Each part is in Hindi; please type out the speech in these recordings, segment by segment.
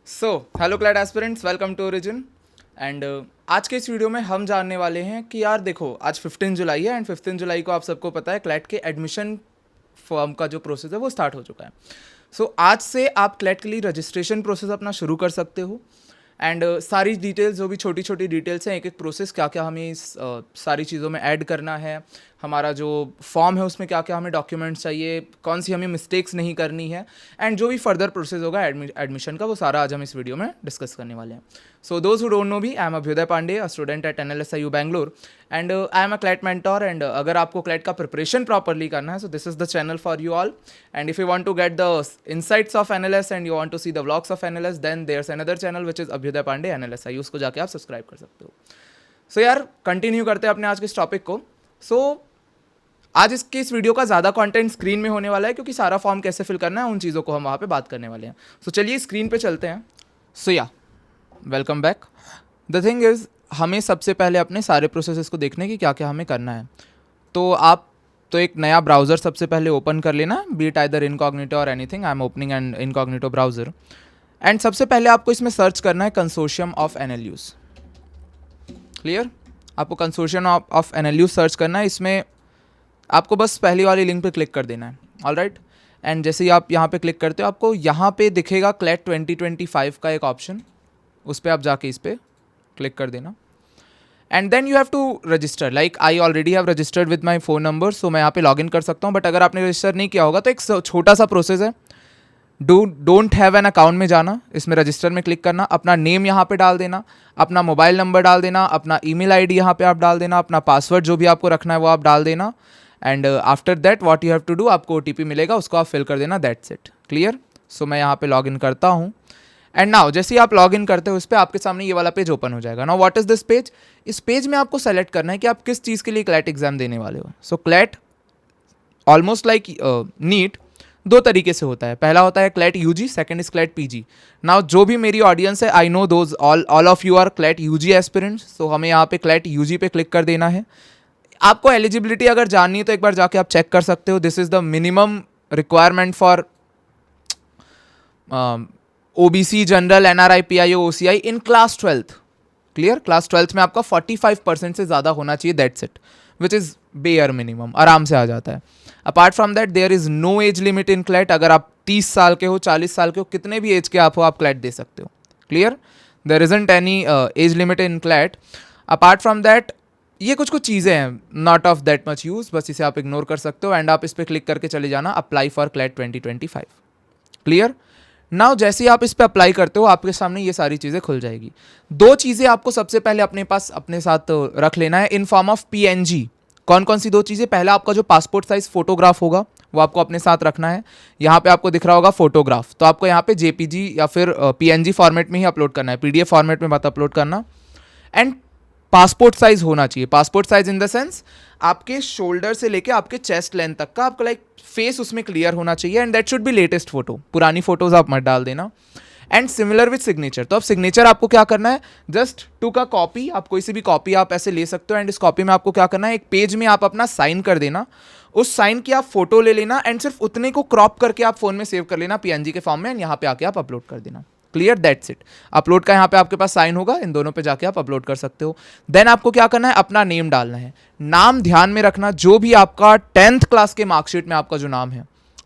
So hello CLAT aspirants, welcome to Origin. And आज के इस वीडियो में हम जानने वाले हैं कि यार देखो, आज 15 जुलाई है एंड 15 जुलाई को आप सबको पता है क्लैट के एडमिशन फॉर्म का जो प्रोसेस है वो स्टार्ट हो चुका है। सो आज से आप क्लैट के लिए रजिस्ट्रेशन प्रोसेस अपना शुरू कर सकते हो। एंड सारी डिटेल्स, जो भी छोटी छोटी डिटेल्स हैं, एक एक प्रोसेस, क्या क्या हमें इस सारी चीज़ों में ऐड करना है, हमारा जो फॉर्म है उसमें क्या क्या हमें डॉक्यूमेंट्स चाहिए, कौन सी हमें मिस्टेक्स नहीं करनी है, एंड जो भी फर्दर प्रोसेस होगा एडमिशन का, वो सारा आज हम इस वीडियो में डिस्कस करने वाले हैं। So those who don't know me, I am Abhyudaya Pandey, a student at NLSIU Bangalore, and I am a CLAT mentor. And अगर आपको क्लैट का प्रिपरेशन प्रॉपरली करना है, so this is the channel for you all. And if you want to get the insights of NLS and you want to see the vlogs of NLS, then there's another channel which is Abhyudaya Pandey NLSIU, उसको जाके आप सब्सक्राइब कर सकते हो। सो यार कंटिन्यू करते हैं अपने आज के इस टॉपिक को। सो आज इस वीडियो का ज़्यादा कंटेंट स्क्रीन में होने वाला है, क्योंकि सारा फॉर्म कैसे फिल करना है उन चीज़ों को हम वहाँ पे बात करने वाले हैं। सो चलिए स्क्रीन पे चलते हैं। सो या welcome back. The thing is, हमें सबसे पहले अपने सारे प्रोसेसेस को देखने की क्या क्या हमें करना है। तो एक नया ब्राउज़र सबसे पहले ओपन कर लेना, बी इट आइदर इनकॉग्निटो और anything. I am opening N incognito browser. And सबसे पहले आपको इसमें सर्च करना है कंसोर्शियम ऑफ NLUs। क्लियर? आपको कंसोर्शियम ऑफ NLUs सर्च करना है। इसमें आपको बस पहली वाली लिंक पे क्लिक कर देना है। All right. एंड जैसे ही आप यहाँ पे क्लिक करते हो, आपको यहाँ पे दिखेगा क्लैट 2025 का एक ऑप्शन, उस पर आप जाके इस पर क्लिक कर देना। And then you have to register. Like I already have registered with my phone number, so मैं यहाँ पे लॉगिन कर सकता हूँ। बट अगर आपने रजिस्टर नहीं किया होगा तो एक छोटा सा प्रोसेस है। डोंट हैव एन अकाउंट में जाना, इसमें रजिस्टर में क्लिक करना, अपना नेम यहाँ पे डाल देना, अपना मोबाइल नंबर डाल देना, अपना ईमेल आईडी यहाँ पे आप डाल देना, अपना पासवर्ड जो भी आपको रखना है वो आप डाल देना। And after that what you have to do, आपको OTP मिलेगा, उसको आप फिल कर देना। That's it. क्लियर? सो मैं यहाँ पे लॉग इन करता हूँ। एंड नाउ जैसे ही आप लॉग इन करते हो, इस पर आपके सामने ये वाला पेज ओपन हो जाएगा। Now what is this page? इस पेज में आपको सेलेक्ट करना है कि आप किस चीज़ के लिए क्लैट एग्जाम देने वाले हो। So CLAT almost like NEET दो तरीके से होता है। पहला होता है CLAT UG, second is CLAT PG। Now जो भी मेरी ऑडियंस है, I know those all of you are CLAT UG aspirants, so हमें यहाँ पे क्लैट UG पे क्लिक कर देना है। आपको एलिजिबिलिटी अगर जाननी है तो एक बार जाके आप चेक कर सकते हो। This is the minimum requirement for OBC, general, NRI, PIO, OCI in class 12th। Clear? Class 12th में आपका 45% से ज़्यादा होना चाहिए। That's it, which is bare minimum, आराम से आ जाता है। Apart from that there is no age limit in CLAT. अगर आप 30 साल के हो, 40 साल के हो, कितने भी एज के आप हो, आप क्लैट दे सकते हो। Clear? There isn't any age limit in CLAT. Apart from that ये कुछ चीज़ें हैं, not of that much use, बस इसे आप इग्नोर कर सकते हो। एंड आप इस पर क्लिक करके चले जाना apply for CLAT 2025। Clear? Now जैसे ही आप इस पर अप्लाई करते हो, आपके सामने ये सारी चीज़ें खुल जाएगी। दो चीज़ें आपको सबसे पहले अपने साथ रख लेना है इन फॉर्म ऑफ PNG। कौन कौन सी दो चीज़ें? पहला, आपका जो पासपोर्ट साइज फोटोग्राफ होगा वो आपको अपने साथ रखना है। यहाँ पे आपको दिख रहा होगा फोटोग्राफ, तो आपको यहाँ पे JPG या फिर PNG फॉर्मेट में ही अपलोड करना है, PDF फॉर्मेट में मत अपलोड करना। एंड पासपोर्ट साइज होना चाहिए। Passport size in the sense आपके शोल्डर से लेके आपके चेस्ट लेंथ तक का आपका लाइक फेस उसमें क्लियर होना चाहिए। And that should be latest photo, पुरानी फोटोज आप मत डाल देना। And similar with signature. तो अब सिग्नेचर आपको क्या करना है, जस्ट टू का कॉपी, आप कोई सी भी कॉपी आप ऐसे ले सकते हो। एंड इस कॉपी में आपको क्या करना है, एक पेज में आप अपना साइन कर देना, उस साइन की आप फोटो ले लेना एंड सिर्फ उतने को क्रॉप करके आप फोन में सेव कर लेना PNG के फॉर्म में, एंड यहाँ पे आके आप अपलोड कर देना। क्लियर? That's it. अपलोड का यहाँ पे आपके पास साइन होगा, इन दोनों पे जाके आप अपलोड कर सकते हो। देन आपको क्या करना है, अपना नेम डालना है। नाम ध्यान में रखना, जो भी आपका 10th क्लास के मार्कशीट में आपका जो नाम है,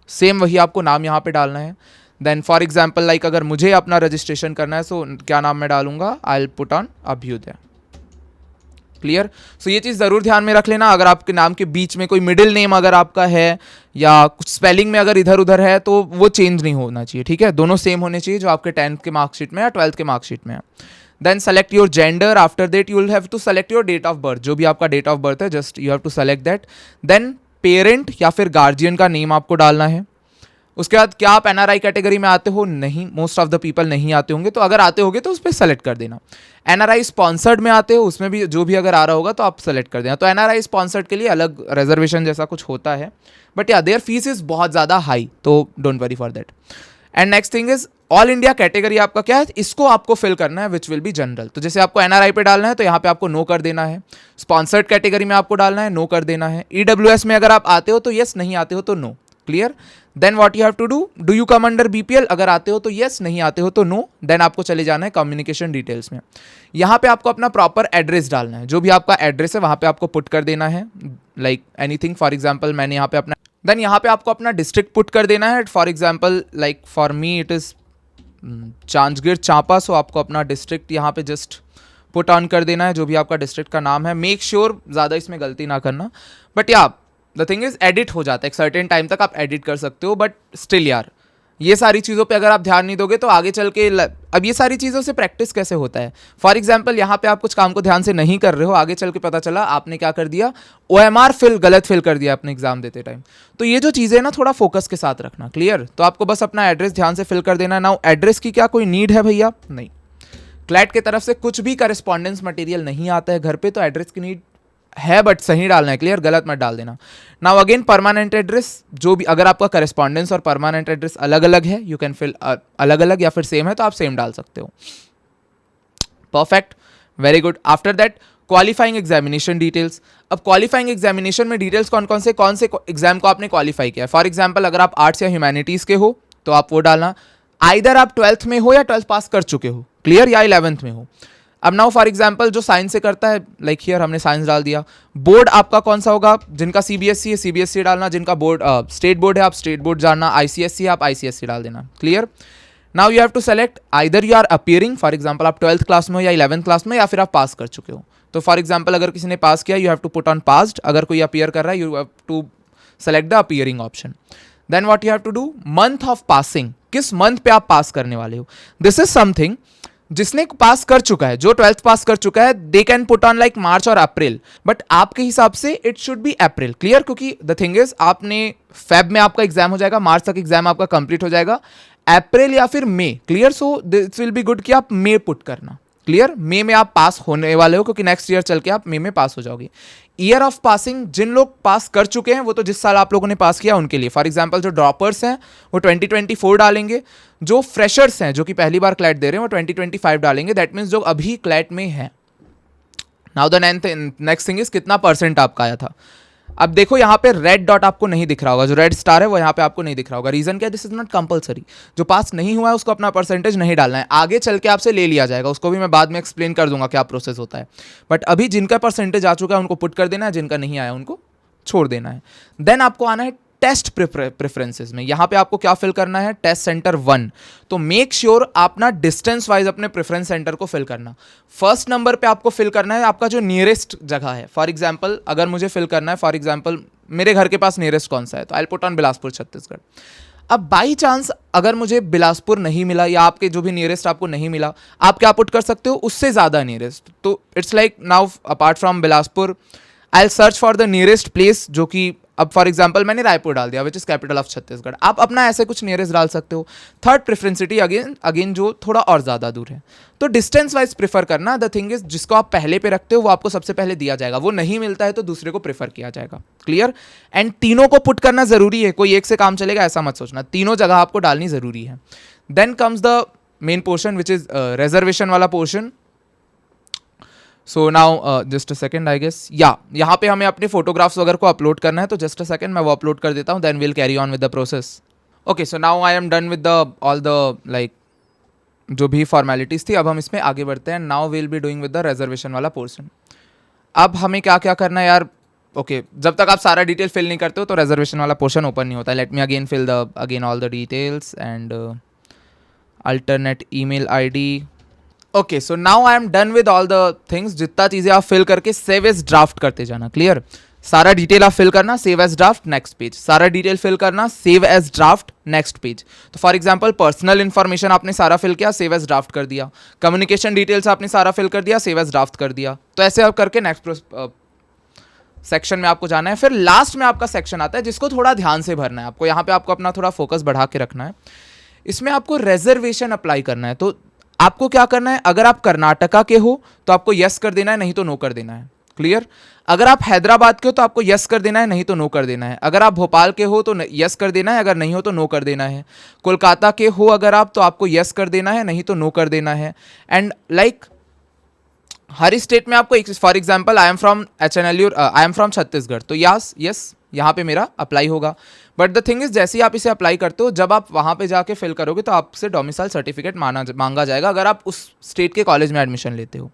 सेम वही आपको नाम यहाँ पे डालना है। देन फॉर एग्जाम्पल लाइक अगर मुझे अपना रजिस्ट्रेशन करना है, सो क्या नाम मैं डालूंगा, I will put on Abhyudaya. Clear? So ये चीज़ ज़रूर ध्यान में रख लेना। अगर आपके नाम के बीच में कोई मिडिल नेम अगर आपका है या कुछ स्पेलिंग में अगर इधर उधर है, तो वो चेंज नहीं होना चाहिए। ठीक है? दोनों सेम होने चाहिए, जो आपके 10th के मार्कशीट में या 12th के मार्कशीट में है। Then select your gender. After that you will have to select your date of birth. जो भी आपका डेट ऑफ बर्थ है, just you have to select that. Then parent या फिर गार्जियन का नेम आपको डालना है। उसके बाद क्या आप NRI कैटेगरी में आते हो? नहीं, मोस्ट ऑफ द पीपल नहीं आते होंगे, तो अगर आते होंगे तो उस पर सेलेक्ट कर देना। NRI स्पॉन्सर्ड में आते हो, उसमें भी जो भी अगर आ रहा होगा तो आप सेलेक्ट कर देना। तो NRI स्पॉन्सर्ड के लिए अलग रिजर्वेशन जैसा कुछ होता है, बट या देयर फीस इज बहुत ज़्यादा हाई, तो don't worry for that. And next thing is all India category आपका क्या है, इसको आपको फिल करना है, विच विल बी जनरल। तो जैसे आपको NRI पे डालना है तो यहाँ पे आपको नो कर देना है। स्पॉन्सर्ड कैटेगरी में आपको डालना है, नो कर देना है। EWS में अगर आप आते हो तो यस, नहीं आते हो तो no. Clear. Then what you have to do you come under BPL, अगर आते हो तो यस, नहीं आते हो तो नो। देन आपको चले जाना है कम्युनिकेशन डिटेल्स में। यहाँ पे आपको अपना प्रॉपर एड्रेस डालना है, जो भी आपका एड्रेस है वहाँ पे आपको पुट कर देना है, लाइक एनीथिंग। फॉर एग्जाम्पल मैंने यहाँ पे अपना, देन यहाँ पे आपको अपना डिस्ट्रिक्ट पुट कर देना है। For example like for me it is Janjgir Champa, so आपको अपना डिस्ट्रिक्ट यहाँ पे जस्ट पुट ऑन कर देना है, जो भी आपका डिस्ट्रिक्ट का नाम है। मेक श्योर ज़्यादा इसमें गलती ना करना, बट या द थिंग इज एडिट हो जाता है, एक सर्टेन टाइम तक आप एडिट कर सकते हो, बट स्टिल यार ये सारी चीज़ों पे अगर आप ध्यान नहीं दोगे तो आगे चल के अब ये सारी चीज़ों से प्रैक्टिस कैसे होता है। फॉर एग्जाम्पल यहाँ पे आप कुछ काम को ध्यान से नहीं कर रहे हो, आगे चल के पता चला आपने क्या कर दिया, OMR गलत फिल कर दिया अपने एग्जाम देते टाइम। तो ये जो चीज़ें ना थोड़ा फोकस के साथ रखना, क्लियर। तो आपको बस अपना एड्रेस ध्यान से फिल कर देना। नाउ एड्रेस की क्या कोई नीड है भैया? नहीं, क्लैट की तरफ से कुछ भी करस्पॉन्डेंस मटेरियल नहीं आता है घर पे, तो एड्रेस की नीड है, बट सही डालना है, क्लियर, गलत मत डाल देना। नाउ अगेन परमानेंट एड्रेस, जो भी अगर आपका करस्पॉन्डेंस और परमानेंट एड्रेस अलग अलग है, यू कैन फिल अलग अलग, या फिर सेम है तो आप सेम डाल सकते हो। Perfect, very good. After that qualifying examination details. अब क्वालिफाइंग एग्जामिनेशन में डिटेल्स कौन से एग्जाम को आपने क्वालिफाई किया है। फॉर एग्जाम्पल अगर आप आर्ट्स या ह्यूमैनिटीज के हो तो आप वो डालना, आइदर आप 12th में हो या 12th पास कर चुके हो, क्लियर, या 11th में हो। अब नाउ फॉर एग्जाम्पल जो साइंस से करता है, लाइक हियर हमने साइंस डाल दिया। बोर्ड आपका कौन सा होगा, जिनका CBSE है CBSE डालना, जिनका बोर्ड स्टेट बोर्ड है आप स्टेट बोर्ड डालना, ICSE है आप ICSE डाल देना, clear. Now you have to select either you are appearing, for example आप 12th क्लास में हो या 11th क्लास में, या फिर आप पास कर चुके हो। तो फॉर एग्जाम्पल अगर किसी ने पास किया, you have to put on passed. अगर कोई अपीयर कर रहा है, you have to select the appearing option. Then what you have to do, month of passing, किस मंथ पे आप पास करने वाले हो। दिस इज समथिंग जिसने पास कर चुका है, जो 12th पास कर चुका है, they can put on like March और अप्रैल, बट आपके हिसाब से it should be April, clear. क्योंकि द थिंग इज आपने फेब में आपका एग्जाम हो जाएगा, मार्च तक एग्जाम आपका कंप्लीट हो जाएगा, अप्रैल या फिर मई, clear. So this will be good कि आप मई पुट करना, क्लियर। मई में आप पास होने वाले हो, क्योंकि नेक्स्ट ईयर चल के आप मई में पास हो जाओगे। ईयर ऑफ पासिंग, जिन लोग पास कर चुके हैं वो तो जिस साल आप लोगों ने पास किया उनके लिए। फॉर एग्जांपल जो ड्रॉपर्स हैं वो 2024 डालेंगे, जो फ्रेशर्स हैं जो कि पहली बार क्लैट दे रहे हैं वो 2025 डालेंगे। दैट मीन्स जो अभी क्लैट में है। Now the next thing is कितना परसेंट आपका आया था। अब देखो यहाँ पे रेड डॉट आपको नहीं दिख रहा होगा, जो रेड स्टार है वो यहाँ पे आपको नहीं दिख रहा होगा। रीजन क्या है, दिस इज नॉट कंपलसरी। जो पास नहीं हुआ है उसको अपना परसेंटेज नहीं डालना है, आगे चल के आपसे ले लिया जाएगा, उसको भी मैं बाद में एक्सप्लेन कर दूंगा क्या प्रोसेस होता है। बट अभी जिनका परसेंटेज आ चुका है उनको पुट कर देना है, जिनका नहीं आया उनको छोड़ देना है। देन आपको आना है टेस्ट प्रेफरेंसेस में। यहाँ पे आपको क्या फिल करना है, टेस्ट सेंटर 1। तो मेक श्योर आप ना डिस्टेंस वाइज अपने प्रेफरेंस सेंटर को फिल करना। फर्स्ट नंबर पे आपको फिल करना है आपका जो नियरेस्ट जगह है। फॉर एग्जांपल अगर मुझे फिल करना है, फॉर एग्जांपल मेरे घर के पास नियरेस्ट कौन सा है, तो I put on Bilaspur Chhattisgarh. अब बाई चांस अगर मुझे बिलासपुर नहीं मिला या आपके जो भी नियरेस्ट आपको नहीं मिला, आप क्या पुट कर सकते हो, उससे ज़्यादा नियरेस्ट। तो it's like now apart from Bilaspur I will search for the nearest place, जो कि अब फॉर एग्जांपल मैंने रायपुर डाल दिया which is capital of Chhattisgarh. आप अपना ऐसे कुछ नियरेस्ट डाल सकते हो। थर्ड प्रेफरेंसिटी अगेन जो थोड़ा और ज़्यादा दूर है, तो डिस्टेंस वाइज प्रेफर करना। द थिंग इज जिसको आप पहले पे रखते हो वो आपको सबसे पहले दिया जाएगा, वो नहीं मिलता है तो दूसरे को प्रेफर किया जाएगा, क्लियर। एंड तीनों को पुट करना जरूरी है, कोई एक से काम चलेगा ऐसा मत सोचना, तीनों जगह आपको डालनी जरूरी है। Then comes the main portion which is reservation वाला portion. So now just a second I guess, या यहाँ पे हमें अपने फोटोग्राफ्स वगैरह को अपलोड करना है, तो जस्ट अ सेकेंड मैं वो अपलोड कर देता हूँ, then will carry on with the process. Okay, so now I am done with the all the like जो भी फॉर्मेलिटीज़ थी। अब हम इसमें आगे बढ़ते हैं। Now will be doing with the reservation वाला पोर्शन। अब हमें क्या क्या करना है यार, ओके जब तक आप सारा डिटेल फिल नहीं करते हो तो रिजर्वेशन वाला पोर्शन ओपन नहीं होता है। Let me again fill the again all the details and alternate email ID. Okay, so now I am done with all the things. जितना चीज़ें आप फिल करके सेव एज ड्राफ्ट करते जाना, क्लियर। सारा डिटेल आप फिल करना, save as draft next page, सारा डिटेल फिल करना, save as draft next page. तो फॉर एग्जांपल पर्सनल इन्फॉर्मेशन आपने सारा फिल किया, सेव एज ड्राफ्ट कर दिया। कम्युनिकेशन डिटेल्स आपने सारा फिल कर दिया, सेव एज ड्राफ्ट कर दिया। तो ऐसे आप करके नेक्स्ट सेक्शन में आपको जाना है। फिर लास्ट में आपका सेक्शन आता है जिसको थोड़ा ध्यान से भरना है आपको। यहाँ पे आपको अपना थोड़ा फोकस बढ़ा के रखना है। इसमें आपको रिजर्वेशन अप्लाई करना है। तो आपको क्या करना है, अगर आप कर्नाटका के हो तो आपको यस कर देना है, नहीं तो नो कर देना है, क्लियर। अगर आप हैदराबाद के हो तो आपको यस कर देना है, नहीं तो नो कर देना है। अगर आप भोपाल के हो तो यस कर देना है, अगर नहीं हो तो नो कर देना है। कोलकाता के हो अगर आप, तो आपको यस कर देना है, नहीं तो नो कर देना है। एंड लाइक हर स्टेट में आपको, for example I am from HNLU, I am from Chhattisgarh, तो यस यहाँ पे मेरा अप्लाई होगा। बट द थिंग इज जैसे ही आप इसे अप्लाई करते हो, जब आप वहाँ पे जाके फिल करोगे तो आपसे डोमिसाइल सर्टिफिकेट मांगा जाएगा अगर आप उस स्टेट के कॉलेज में एडमिशन लेते हो।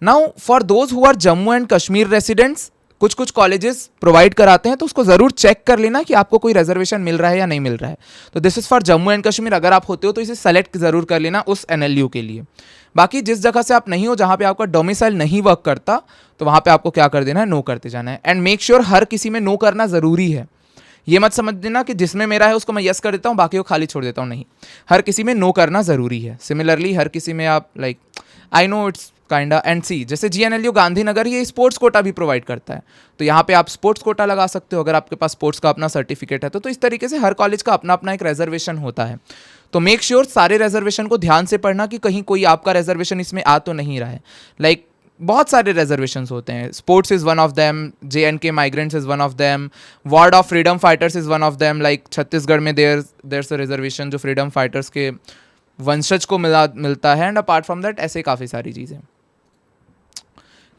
Now for those who are Jammu and Kashmir residents, कुछ कुछ कॉलेजेस प्रोवाइड कराते हैं, तो उसको जरूर चेक कर लेना कि आपको कोई रिजर्वेशन मिल रहा है या नहीं मिल रहा है। तो this is for Jammu and Kashmir, अगर आप होते हो तो इसे सेलेक्ट जरूर कर लेना उस एनएलयू के लिए। बाकी जिस जगह से आप नहीं हो, जहां पे आपका डोमिसाइल नहीं वर्क करता, तो वहां पे आपको क्या कर देना है, नो करते जाना है। एंड मेक श्योर हर किसी में नो करना जरूरी है। ये मत समझ देना कि जिसमें मेरा है उसको मैं यस कर देता हूँ, बाकी को खाली छोड़ देता हूँ, नहीं, हर किसी में नो करना जरूरी है। सिमिलरली हर किसी में आप like I know it's kinda and see, जैसे जीएनएलयू गांधीनगर ये स्पोर्ट्स कोटा भी प्रोवाइड करता है, तो यहाँ पे आप स्पोर्ट्स कोटा लगा सकते हो अगर आपके पास स्पोर्ट्स का अपना सर्टिफिकेट है। तो इस तरीके से हर कॉलेज का अपना अपना एक रिजर्वेशन होता है। तो मेक श्योर सारे रिजर्वेशन को ध्यान से पढ़ना कि कहीं कोई आपका रिजर्वेशन इसमें आ तो नहीं रहा है। लाइक बहुत सारे रिजर्वेशंस होते हैं, sports is one of them, JNK migrants is one of them, ward of freedom fighters is one of them. Like Chhattisgarh में देयर अ रिजर्वेशन जो फ्रीडम फाइटर्स के वंशज को मिलता है। एंड अपार्ट फ्रॉम दैट ऐसे काफ़ी सारी चीज़ें,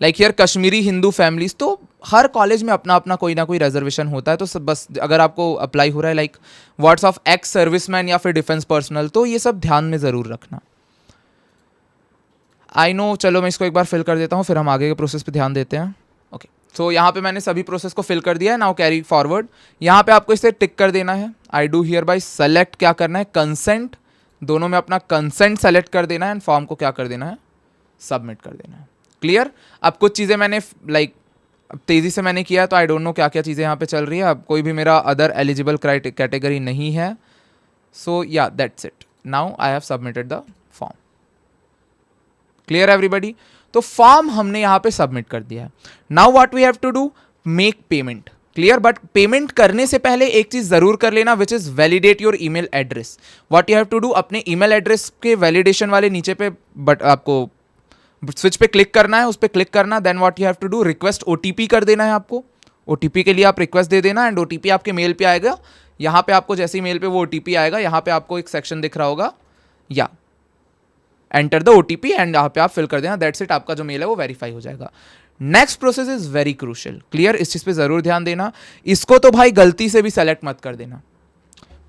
like here Kashmiri Hindu families. तो हर कॉलेज में अपना अपना कोई ना कोई रिजर्वेशन होता है। तो सब बस अगर आपको अप्लाई हो रहा है like words of ex serviceman या फिर डिफेंस पर्सनल, तो ये सब ध्यान में ज़रूर रखना। आई नो, चलो मैं इसको एक बार फिल कर देता हूँ, फिर हम आगे के प्रोसेस पे ध्यान देते हैं। ओके, सो यहाँ पे मैंने सभी प्रोसेस को फिल कर दिया है। नाउ कैरी फॉरवर्ड, यहाँ पे आपको इसे टिक कर देना है। I do here bye select, क्या करना है, कंसेंट, दोनों में अपना कंसेंट सेलेक्ट कर देना है। एंड फॉर्म को क्या कर देना है, सबमिट कर देना है। क्लियर। अब कुछ चीज़ें मैंने लाइक तेज़ी से मैंने किया, तो आई डोंट नो क्या क्या चीज़ें यहाँ पे चल रही है। अब कोई भी मेरा अदर एलिजिबल कैटेगरी नहीं है। सो या that's it, now I have submitted the form. Clear everybody. तो फॉर्म हमने यहाँ पे सबमिट कर दिया है। Now what we have to do, make payment. Clear. But payment करने से पहले एक चीज जरूर कर लेना, which is validate your email address. What you have to do, अपने ईमेल एड्रेस के वैलिडेशन वाले नीचे पे बट आपको स्विच पे क्लिक करना है, उस पर क्लिक करना। Then what you have to do, request OTP कर देना है आपको। OTP के लिए आप रिक्वेस्ट दे देना एंड OTP आपके मेल पे आएगा। यहाँ पे आपको जैसे ही मेल पे वो OTP आएगा, यहाँ पे आपको एक सेक्शन दिख रहा होगा, या एंटर द OTP एंड यहाँ पे आप फिल कर देना। दैट्स इट, आपका जो मेल है वो वेरीफाई हो जाएगा। Next process is very crucial. Clear, इस चीज पे जरूर ध्यान देना। इसको तो भाई गलती से भी सेलेक्ट मत कर देना।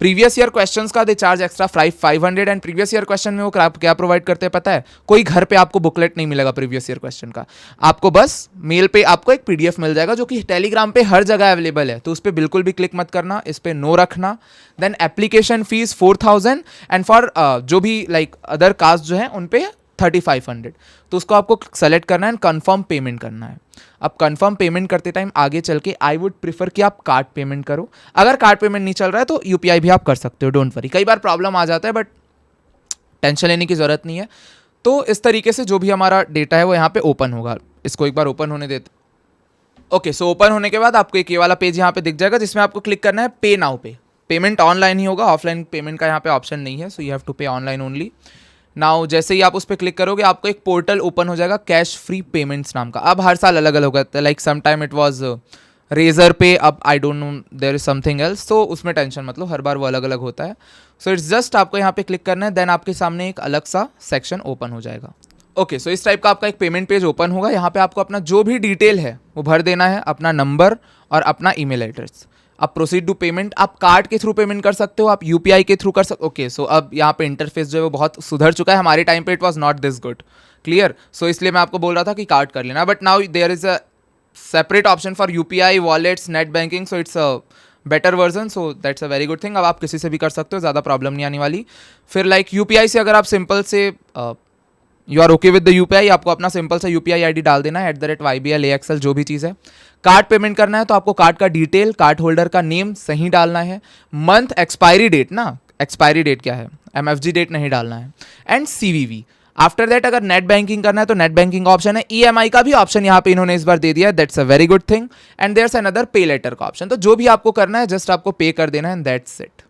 प्रीवियस ईयर क्वेश्चंस का they charge extra 500 and previous year question में वो क्या प्रोवाइड करते हैं पता है, कोई घर पे आपको बुकलेट नहीं मिलेगा प्रीवियस ईयर क्वेश्चन का। आपको बस मेल पे आपको एक PDF मिल जाएगा जो कि टेलीग्राम पे हर जगह अवेलेबल है। तो उस पर बिल्कुल भी क्लिक मत करना, इस पर नो रखना। Then application fees 4000 and for जो भी लाइक अदर कास्ट जो है उन पे 3500। तो उसको आपको सेलेक्ट करना है एंड कंफर्म पेमेंट करना है। अब कंफर्म पेमेंट करते टाइम आगे चल के आई वुड प्रीफर कि आप कार्ड पेमेंट करो। अगर कार्ड पेमेंट नहीं चल रहा है तो UPI भी आप कर सकते हो, डोंट वरी। कई बार प्रॉब्लम आ जाता है बट टेंशन लेने की जरूरत नहीं है। तो इस तरीके से जो भी हमारा डेटा है वो यहाँ पे ओपन होगा। इसको एक बार ओपन होने देते। ओके, सो ओपन होने के बाद आपको एक ये वाला पेज यहाँ पे दिख जाएगा जिसमें आपको क्लिक करना है पे नाउ पे। पेमेंट ऑनलाइन ही होगा, ऑफलाइन पेमेंट का यहाँ पे ऑप्शन नहीं है। सो यू हैव टू पे ऑनलाइन ओनली। नाउ जैसे ही आप उस पर क्लिक करोगे आपको एक पोर्टल ओपन हो जाएगा कैश फ्री पेमेंट्स नाम का। अब हर साल अलग अलग होता है, like some time it was Razorpay, अब I don't know there is something else. तो उसमें टेंशन मतलब हर बार वो अलग अलग होता है। सो इट्स जस्ट आपको यहाँ पे क्लिक करना है, देन आपके सामने एक अलग सा सेक्शन ओपन हो जाएगा। ओके, सो इस टाइप का आपका एक पेमेंट पेज ओपन होगा। यहाँ पे आपको अपना जो भी डिटेल है वो भर देना है, अपना नंबर और अपना ईमेल एड्रेस। अब प्रोसीड टू पेमेंट, आप कार्ड के थ्रू पेमेंट कर सकते हो, आप UPI के थ्रू कर सकते। ओके, सो अब यहाँ पे इंटरफेस जो है वो बहुत सुधर चुका है। हमारे टाइम पे it was not this good. Clear. So इसलिए मैं आपको बोल रहा था कि कार्ड कर लेना, but now there is a separate option for UPI, wallets, net banking. So it's a better version, so that's a very good thing. अब आप किसी से भी कर सकते हो, ज़्यादा प्रॉब्लम नहीं आने वाली। फिर लाइक UPI से अगर आप सिंपल से you are okay with the UPI, आपको अपना सिंपल सा UPI ID डाल देना है @YBL AXL जो भी चीज़ है। कार्ड पेमेंट करना है तो आपको कार्ड का डिटेल, कार्ड होल्डर का नेम सही डालना है, मंथ, एक्सपायरी डेट ना, एक्सपायरी डेट क्या है, MFG डेट नहीं डालना है, एंड CVV। आफ्टर दैट अगर नेट बैंकिंग करना है तो नेट बैंकिंग का ऑप्शन है, EMI का भी ऑप्शन यहाँ पे इन्होंने इस बार दे दिया है, that's a very good thing. And there's another pay letter का ऑप्शन। तो जो भी आपको करना है जस्ट आपको पे कर देना है एंड दैट्स इट।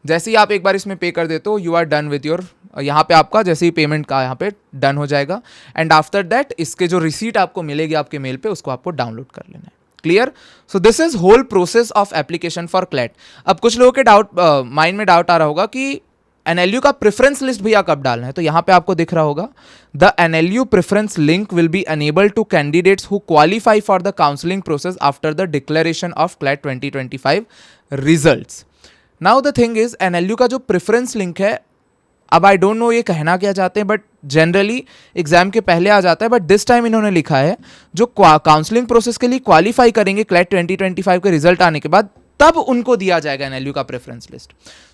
जैसे ही आप एक बार इसमें पे कर देते हो, you are done with your, यहाँ पे आपका जैसे ही पेमेंट का यहाँ पे डन हो जाएगा। एंड आफ्टर दैट इसके जो रिसीट आपको मिलेगी आपके मेल पे, उसको आपको डाउनलोड कर लेना है। Clear. So this is whole process of application for CLAT. अब कुछ लोगों के माइंड में डाउट आ रहा होगा कि NLU का प्रेफरेंस लिस्ट भैया कब डालना है। तो यहाँ पे आपको दिख रहा होगा, the NLU preference link will be enable to candidates who qualify for the counselling process after the declaration of CLAT 2025 results. Now the thing is NLU का जो प्रेफरेंस लिंक है, अब आई डोंट नो ये कहना क्या चाहते हैं, बट जनरली एग्जाम के पहले आ जाता है, बट दिस टाइम इन्होंने लिखा है जो काउंसलिंग प्रोसेस के लिए क्वालिफाई करेंगे क्लैट 2025 के रिजल्ट आने के बाद, तब उनको दिया जाएगा NLU का preference list.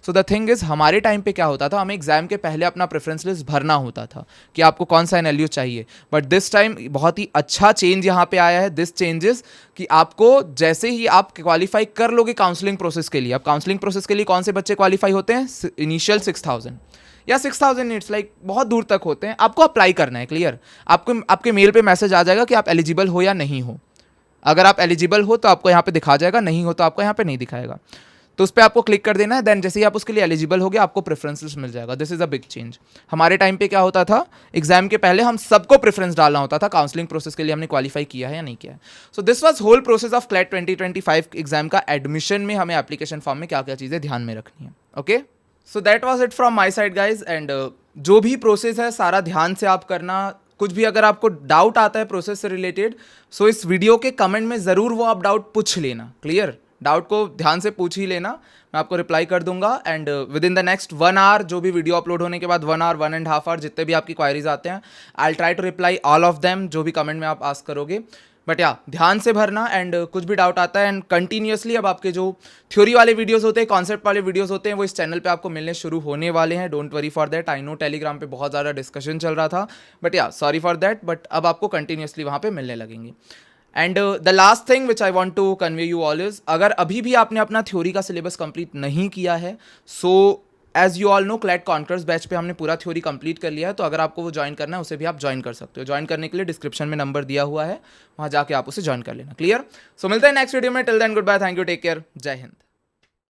So the thing is हमारे टाइम पे क्या होता था, हमें एग्जाम के पहले अपना प्रेफरेंस लिस्ट भरना होता था कि आपको कौन सा NLU चाहिए, बट दिस टाइम बहुत ही अच्छा चेंज यहाँ पे आया है। दिस चेंजेस कि आपको जैसे ही आप क्वालिफाई कर लोगे काउंसलिंग प्रोसेस के लिए, अब काउंसलिंग प्रोसेस के लिए कौन से बच्चे क्वालिफाई होते हैं, इनिशियल 6000 या 6000 इट्स लाइक बहुत दूर तक होते हैं, आपको अप्लाई करना है। क्लियर, आपको आपके मेल पे मैसेज आ जाएगा कि आप एलिजिबल हो या नहीं हो। अगर आप एलिजिबल हो तो आपको यहाँ पे दिखा जाएगा, नहीं हो तो आपको यहाँ पे नहीं दिखाएगा, तो उस पर आपको क्लिक कर देना है। देन जैसे ही आप उसके लिए एलिजिबल हो गए, आपको प्रेफरेंस लिस्ट मिल जाएगा। This is a big change. हमारे टाइम पे क्या होता था, एग्जाम के पहले हम सबको प्रेफरेंस डालना होता था काउंसलिंग प्रोसेस के लिए हमने क्वालिफाई किया है या नहीं किया है। So this was whole process of CLAT 2025 exam का एडमिशन में हमें एप्लीकेशन फॉर्म में क्या क्या चीज़ें ध्यान में रखनी है। Okay, so that was it from my side guys. And जो भी प्रोसेस है सारा ध्यान से आप करना। कुछ भी अगर आपको डाउट आता है प्रोसेस से रिलेटेड, सो इस वीडियो के कमेंट में ज़रूर वो आप डाउट पूछ लेना। क्लियर, डाउट को ध्यान से पूछ ही लेना, मैं आपको रिप्लाई कर दूंगा। And within the next 1 hour, जो भी वीडियो अपलोड होने के बाद 1 आवर 1.5 आवर जितने भी आपकी क्वायरीज आते हैं, I will try to reply all of them, जो भी कमेंट में आप आस्क करोगे। बट या ध्यान से भरना। एंड कुछ भी डाउट आता है, एंड कंटिन्यूसली अब आपके जो थ्योरी वाले वीडियोस होते हैं, कॉन्सेप्ट वाले वीडियोस होते हैं, वो इस चैनल पे आपको मिलने शुरू होने वाले हैं। Don't worry for that. I know Telegram पे बहुत ज़्यादा डिस्कशन चल रहा था, बट या सॉरी फॉर दैट, बट अब आपको कंटिन्यूसली वहाँ पे मिलने लगेंगे। And the last thing which I want to convey you all is, अगर अभी भी आपने अपना थ्योरी का सिलेबस कंप्लीट नहीं किया है, so as you all know CLAT concours batch पे हमने पूरा थ्योरी कंप्लीट कर लिया है, तो अगर आपको वो ज्वाइन करना है उसे भी आप ज्वाइन कर सकते हो। ज्वाइन करने के लिए डिस्क्रिप्शन में नंबर दिया हुआ है, वहाँ जाके आप उसे ज्वाइन कर लेना। क्लियर, सो मिलते हैं नेक्स्ट वीडियो में। Till then good bye, thank you, take care, जय हिंद।